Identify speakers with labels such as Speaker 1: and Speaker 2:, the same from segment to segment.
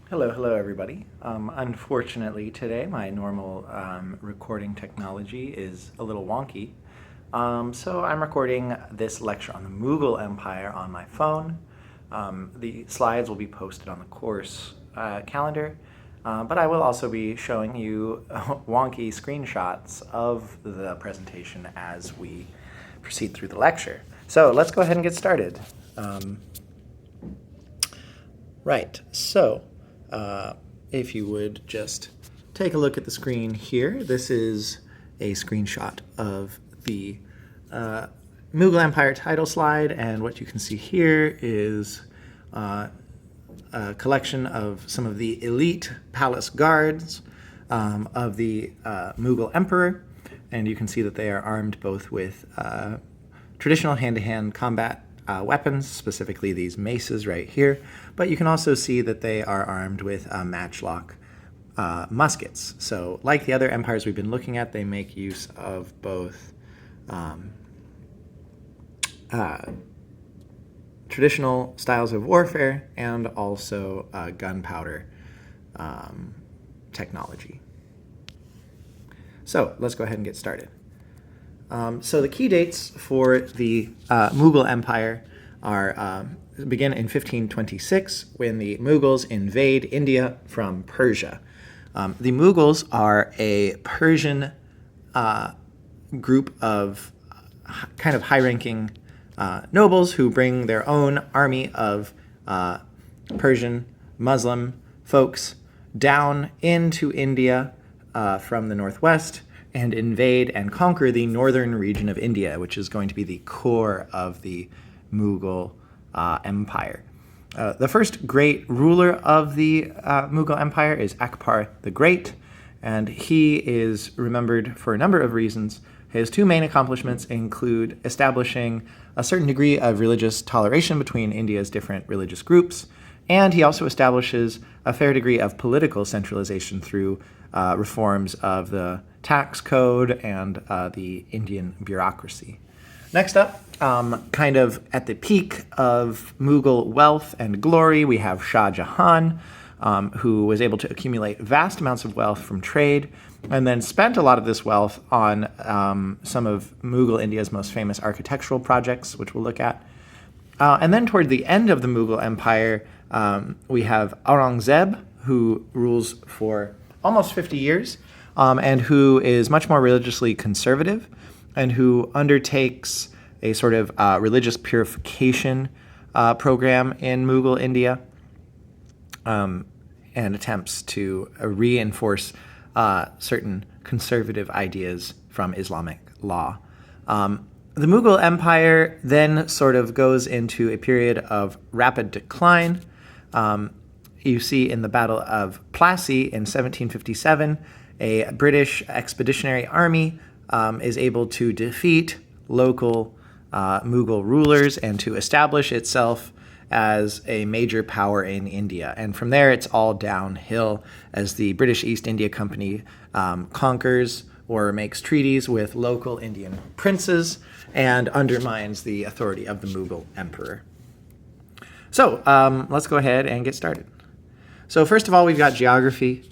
Speaker 1: Hello everybody. Unfortunately today my normal recording technology is a little wonky. So I'm recording this lecture on the Mughal Empire on my phone. The slides will be posted on the course calendar, but I will also be showing you wonky screenshots of the presentation as we proceed through the lecture. So let's go ahead and get started. Right, so if you would just take a look at the screen here, this is a screenshot of the Mughal Empire title slide, and what you can see here is a collection of some of the elite palace guards of the Mughal Emperor, and you can see that they are armed both with traditional hand-to-hand combat weapons, specifically these maces right here, but you can also see that they are armed with matchlock muskets. So like the other empires we've been looking at, they make use of both traditional styles of warfare and also gunpowder technology. So let's go ahead and get started. So the key dates for the Mughal Empire are begin in 1526 when the Mughals invade India from Persia. The Mughals are a Persian group of kind of high-ranking nobles who bring their own army of Persian Muslim folks down into India from the northwest and invade and conquer the northern region of India, which is going to be the core of the Mughal Empire. The first great ruler of the Mughal Empire is Akbar the Great, and he is remembered for a number of reasons. His two main accomplishments include establishing a certain degree of religious toleration between India's different religious groups, and he also establishes a fair degree of political centralization through reforms of the tax code and the Indian bureaucracy. Next up, kind of at the peak of Mughal wealth and glory, we have Shah Jahan, who was able to accumulate vast amounts of wealth from trade and then spent a lot of this wealth on some of Mughal India's most famous architectural projects, which we'll look at. And then toward the end of the Mughal Empire, we have Aurangzeb, who rules for almost 50 years, and who is much more religiously conservative, and who undertakes a sort of religious purification program in Mughal India, and attempts to reinforce certain conservative ideas from Islamic law. The Mughal Empire then sort of goes into a period of rapid decline. You see in the Battle of Plassey in 1757, a British expeditionary army is able to defeat local Mughal rulers and to establish itself as a major power in India. And from there, it's all downhill as the British East India Company conquers or makes treaties with local Indian princes and undermines the authority of the Mughal emperor. So let's go ahead and get started. So first of all, we've got geography.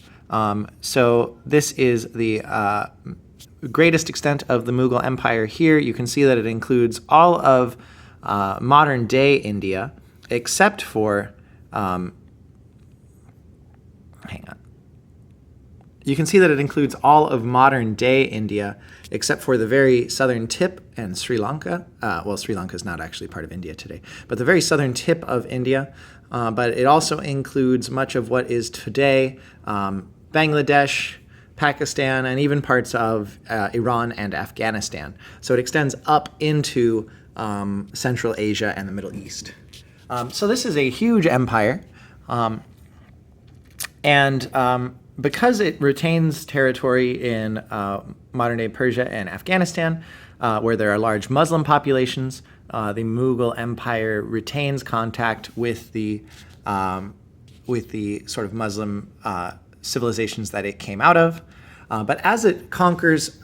Speaker 1: So this is the greatest extent of the Mughal Empire here. You can see that it includes all of modern-day India, except for, hang on. You can see that it includes all of modern-day India, except for the very southern tip and Sri Lanka. Well, Sri Lanka is not actually part of India today, but the very southern tip of India. But it also includes much of what is today Bangladesh, Pakistan, and even parts of Iran and Afghanistan. So it extends up into Central Asia and the Middle East. So this is a huge empire. Because it retains territory in modern-day Persia and Afghanistan, where there are large Muslim populations, the Mughal Empire retains contact with the sort of Muslim civilizations that it came out of. But as it conquers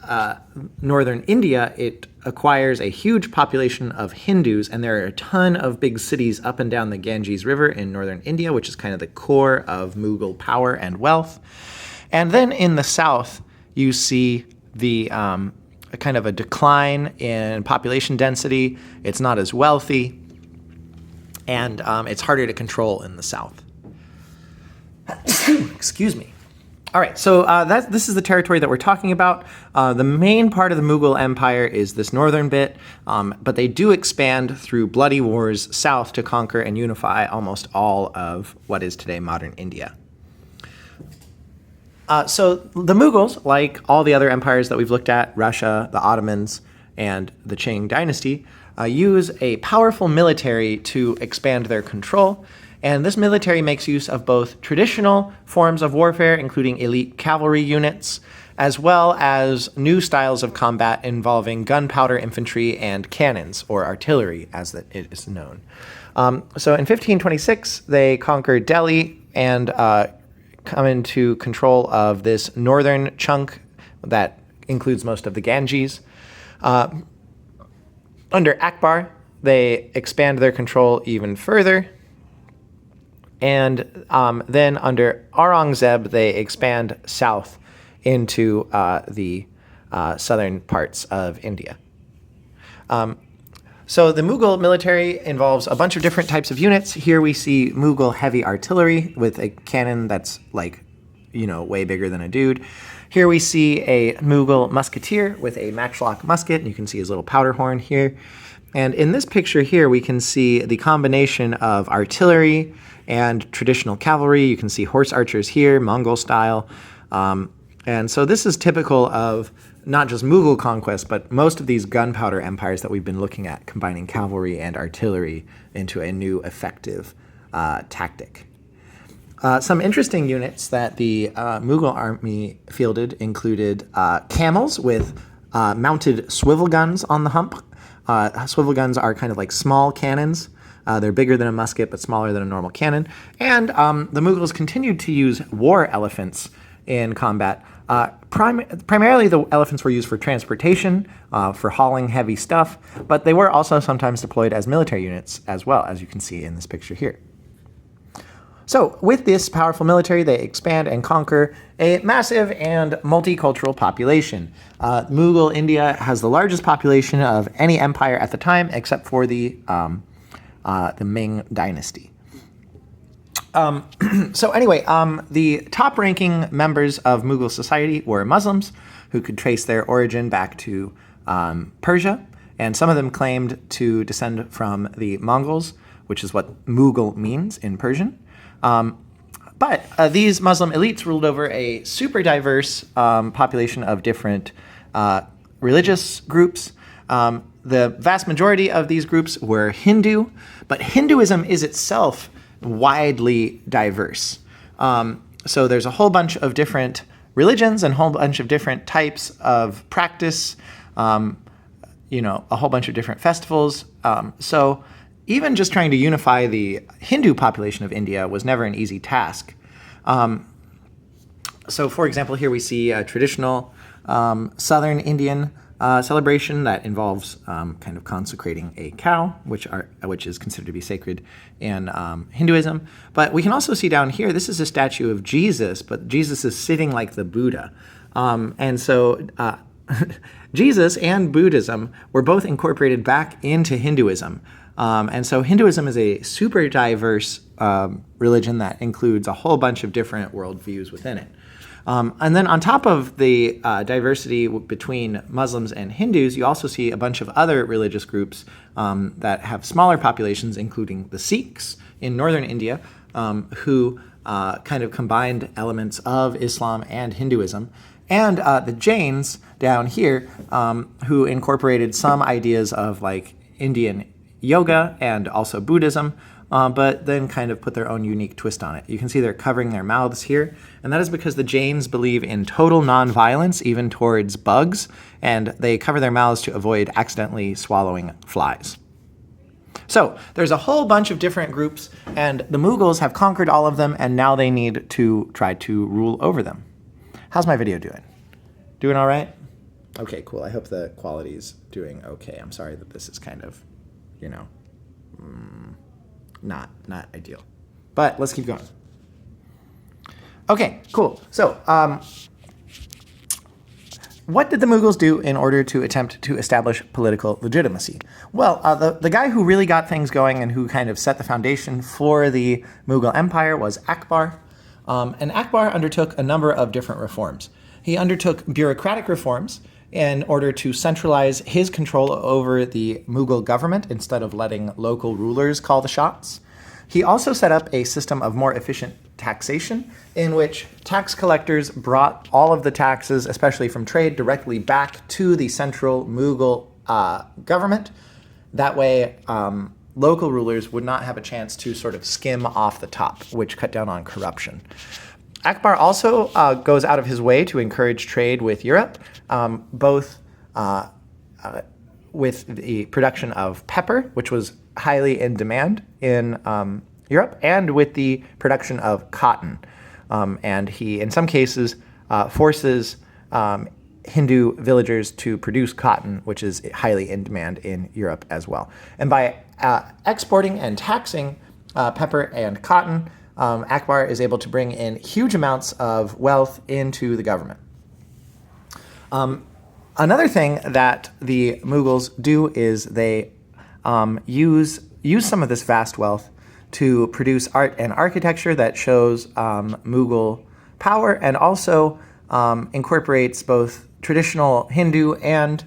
Speaker 1: northern India, it acquires a huge population of Hindus, and there are a ton of big cities up and down the Ganges River in northern India, which is kind of the core of Mughal power and wealth. And then in the south, you see the kind of a decline in population density. It's not as wealthy, and it's harder to control in the south. Excuse me. All right, so this is the territory that we're talking about. The main part of the Mughal Empire is this northern bit, but they do expand through bloody wars south to conquer and unify almost all of what is today modern India. So the Mughals, like all the other empires that we've looked at, Russia, the Ottomans, and the Qing dynasty, use a powerful military to expand their control. And this military makes use of both traditional forms of warfare, including elite cavalry units, as well as new styles of combat involving gunpowder infantry and cannons, or artillery, as it is known. So in 1526, they conquered Delhi and come into control of this northern chunk that includes most of the Ganges. Under Akbar, they expand their control even further. And then under Aurangzeb, they expand south into the southern parts of India. So the Mughal military involves a bunch of different types of units. Here we see Mughal heavy artillery with a cannon that's way bigger than a dude. Here we see a Mughal musketeer with a matchlock musket, and you can see his little powder horn here. And in this picture here, we can see the combination of artillery and traditional cavalry. You can see horse archers here, Mongol style. And so this is typical of not just Mughal conquest, but most of these gunpowder empires that we've been looking at, combining cavalry and artillery into a new effective tactic. Some interesting units that the Mughal army fielded included camels with mounted swivel guns on the hump. Swivel guns are kind of like small cannons. They're bigger than a musket, but smaller than a normal cannon. And the Mughals continued to use war elephants in combat. Primarily, the elephants were used for transportation, for hauling heavy stuff, but they were also sometimes deployed as military units as well, as you can see in this picture here. So with this powerful military, they expand and conquer a massive and multicultural population. Mughal India has the largest population of any empire at the time, except for the Ming dynasty. So anyway, the top-ranking members of Mughal society were Muslims, who could trace their origin back to Persia, and some of them claimed to descend from the Mongols, which is what Mughal means in Persian. But these Muslim elites ruled over a super diverse population of different religious groups. The vast majority of these groups were Hindu, but Hinduism is itself widely diverse. So there's a whole bunch of different religions and a whole bunch of different types of practice, a whole bunch of different festivals. So even just trying to unify the Hindu population of India was never an easy task. So for example, here we see a traditional southern Indian celebration that involves kind of consecrating a cow, which is considered to be sacred in Hinduism. But we can also see down here, this is a statue of Jesus, but Jesus is sitting like the Buddha. And so Jesus and Buddhism were both incorporated back into Hinduism. And so Hinduism is a super diverse religion that includes a whole bunch of different worldviews within it. And then on top of the diversity between Muslims and Hindus, you also see a bunch of other religious groups that have smaller populations, including the Sikhs in northern India, who kind of combined elements of Islam and Hinduism, and the Jains down here, who incorporated some ideas of like Indian yoga and also Buddhism, but then kind of put their own unique twist on it. You can see they're covering their mouths here, and that is because the Jains believe in total nonviolence, even towards bugs, and they cover their mouths to avoid accidentally swallowing flies. So there's a whole bunch of different groups, and the Mughals have conquered all of them, and now they need to try to rule over them. How's my video doing? Doing all right? Okay, cool. I hope the quality's doing okay. I'm sorry that this is kind of, you know, not ideal. But let's keep going. Okay, cool. So, what did the Mughals do in order to attempt to establish political legitimacy? Well, the guy who really got things going and who kind of set the foundation for the Mughal Empire was Akbar. And Akbar undertook a number of different reforms. He undertook bureaucratic reforms in order to centralize his control over the Mughal government instead of letting local rulers call the shots. He also set up a system of more efficient taxation in which tax collectors brought all of the taxes, especially from trade, directly back to the central Mughal government. That way, local rulers would not have a chance to sort of skim off the top, which cut down on corruption. Akbar also goes out of his way to encourage trade with Europe, both with the production of pepper, which was highly in demand in Europe, and with the production of cotton. And he, in some cases, forces Hindu villagers to produce cotton, which is highly in demand in Europe as well. And by exporting and taxing pepper and cotton, Akbar is able to bring in huge amounts of wealth into the government. Another thing that the Mughals do is they use some of this vast wealth to produce art and architecture that shows Mughal power and also incorporates both traditional Hindu and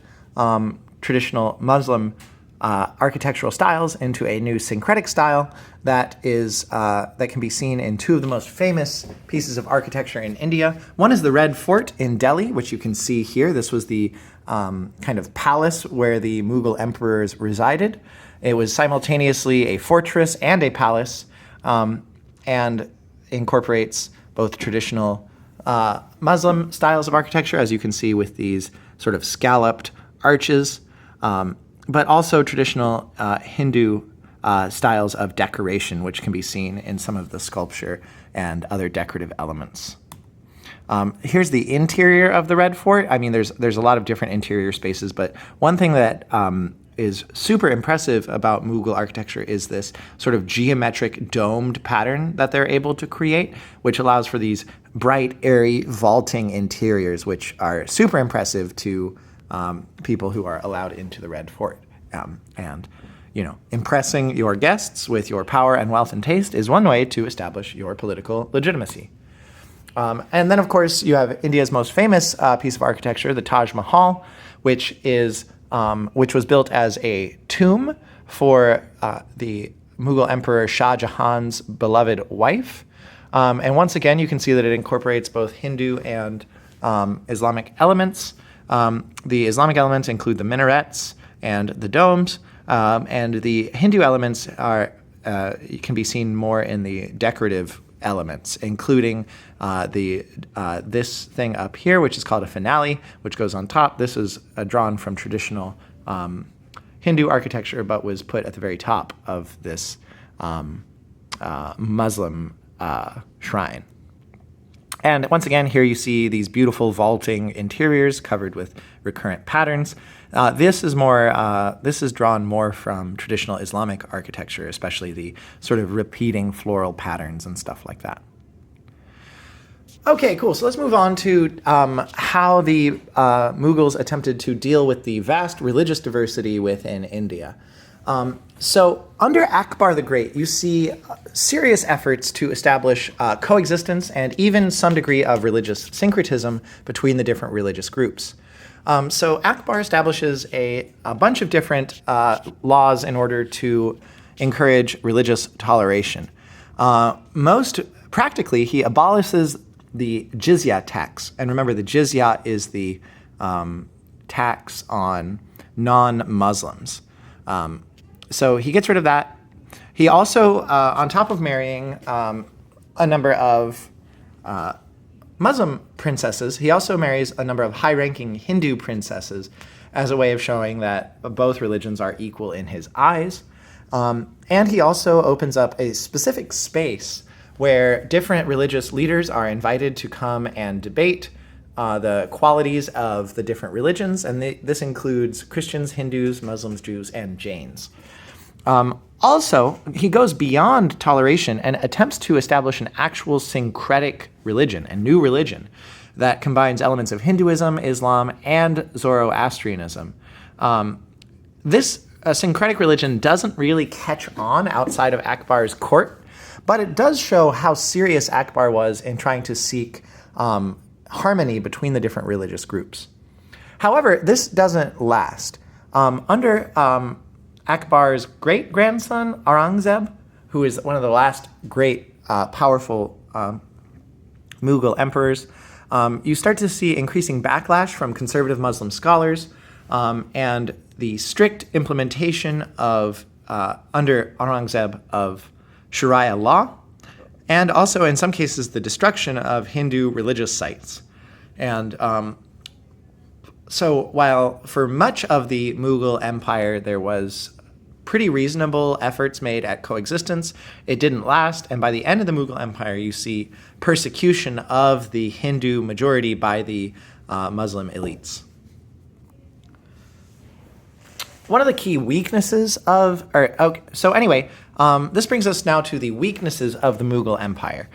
Speaker 1: traditional Muslim architectural styles into a new syncretic style that can be seen in two of the most famous pieces of architecture in India. One is the Red Fort in Delhi, which you can see here. This was the kind of palace where the Mughal emperors resided. It was simultaneously a fortress and a palace, and incorporates both traditional Muslim styles of architecture, as you can see with these sort of scalloped arches, but also traditional Hindu styles of decoration, which can be seen in some of the sculpture and other decorative elements. Here's the interior of the Red Fort. I mean, there's a lot of different interior spaces, but one thing that is super impressive about Mughal architecture is this sort of geometric domed pattern that they're able to create, which allows for these bright, airy, vaulting interiors, which are super impressive to people who are allowed into the Red Fort. And, impressing your guests with your power and wealth and taste is one way to establish your political legitimacy. And then, of course, you have India's most famous piece of architecture, the Taj Mahal, which was built as a tomb for the Mughal Emperor Shah Jahan's beloved wife. And once again, you can see that it incorporates both Hindu and Islamic elements. The Islamic elements include the minarets and the domes, and the Hindu elements can be seen more in the decorative elements, including this thing up here, which is called a finale, which goes on top. This is drawn from traditional Hindu architecture, but was put at the very top of this Muslim shrine. And once again, here you see these beautiful vaulting interiors covered with recurrent patterns. This is drawn more from traditional Islamic architecture, especially the sort of repeating floral patterns and stuff like that. Okay, cool. So let's move on to how the Mughals attempted to deal with the vast religious diversity within India. So under Akbar the Great, you see serious efforts to establish coexistence and even some degree of religious syncretism between the different religious groups. So Akbar establishes a bunch of different laws in order to encourage religious toleration. Most practically, he abolishes the jizya tax. And remember, the jizya is the tax on non-Muslims. So he gets rid of that. He also, on top of marrying a number of Muslim princesses, he also marries a number of high-ranking Hindu princesses as a way of showing that both religions are equal in his eyes. And he also opens up a specific space where different religious leaders are invited to come and debate the qualities of the different religions, and this includes Christians, Hindus, Muslims, Jews, and Jains. Also, he goes beyond toleration and attempts to establish an actual syncretic religion, a new religion that combines elements of Hinduism, Islam, and Zoroastrianism. This syncretic religion doesn't really catch on outside of Akbar's court, but it does show how serious Akbar was in trying to seek harmony between the different religious groups. However, this doesn't last. Under Akbar's great-grandson, Aurangzeb, who is one of the last great, powerful Mughal emperors, you start to see increasing backlash from conservative Muslim scholars and the strict implementation of, under Aurangzeb, of Sharia law, and also in some cases the destruction of Hindu religious sites. And so while for much of the Mughal Empire there was pretty reasonable efforts made at coexistence, it didn't last, and by the end of the Mughal Empire you see persecution of the Hindu majority by the Muslim elites. One of the key weaknesses of, this brings us now to the weaknesses of the Mughal Empire.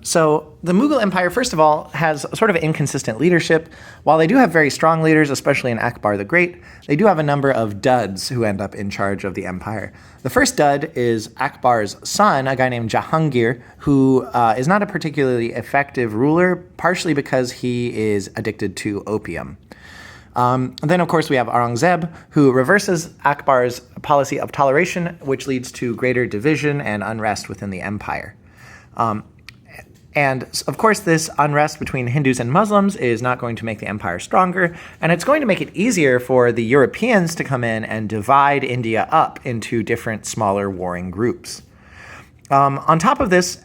Speaker 1: So the Mughal Empire, first of all, has sort of inconsistent leadership. While they do have very strong leaders, especially in Akbar the Great, they do have a number of duds who end up in charge of the empire. The first dud is Akbar's son, a guy named Jahangir, who is not a particularly effective ruler, partially because he is addicted to opium. Then, of course, we have Aurangzeb, who reverses Akbar's policy of toleration, which leads to greater division and unrest within the empire. And, of course, this unrest between Hindus and Muslims is not going to make the empire stronger, and it's going to make it easier for the Europeans to come in and divide India up into different smaller warring groups. On top of this,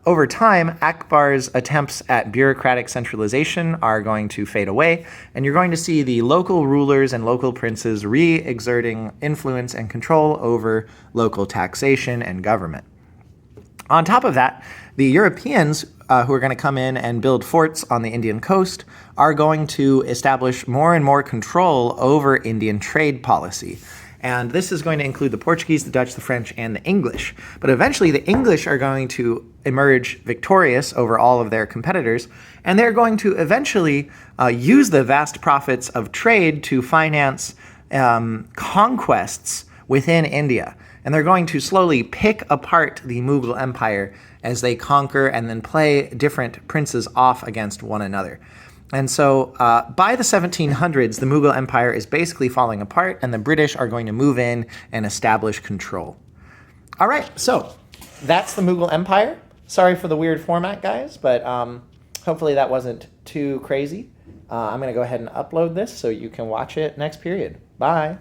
Speaker 1: over time, Akbar's attempts at bureaucratic centralization are going to fade away, and you're going to see the local rulers and local princes re-exerting influence and control over local taxation and government. On top of that, the Europeans who are going to come in and build forts on the Indian coast are going to establish more and more control over Indian trade policy. And this is going to include the Portuguese, the Dutch, the French, and the English. But eventually the English are going to emerge victorious over all of their competitors, and they're going to eventually use the vast profits of trade to finance conquests within India. And they're going to slowly pick apart the Mughal Empire as they conquer and then play different princes off against one another. And so by the 1700s, the Mughal Empire is basically falling apart, and the British are going to move in and establish control. All right, so that's the Mughal Empire. Sorry for the weird format, guys, but hopefully that wasn't too crazy. I'm going to go ahead and upload this so you can watch it next period. Bye.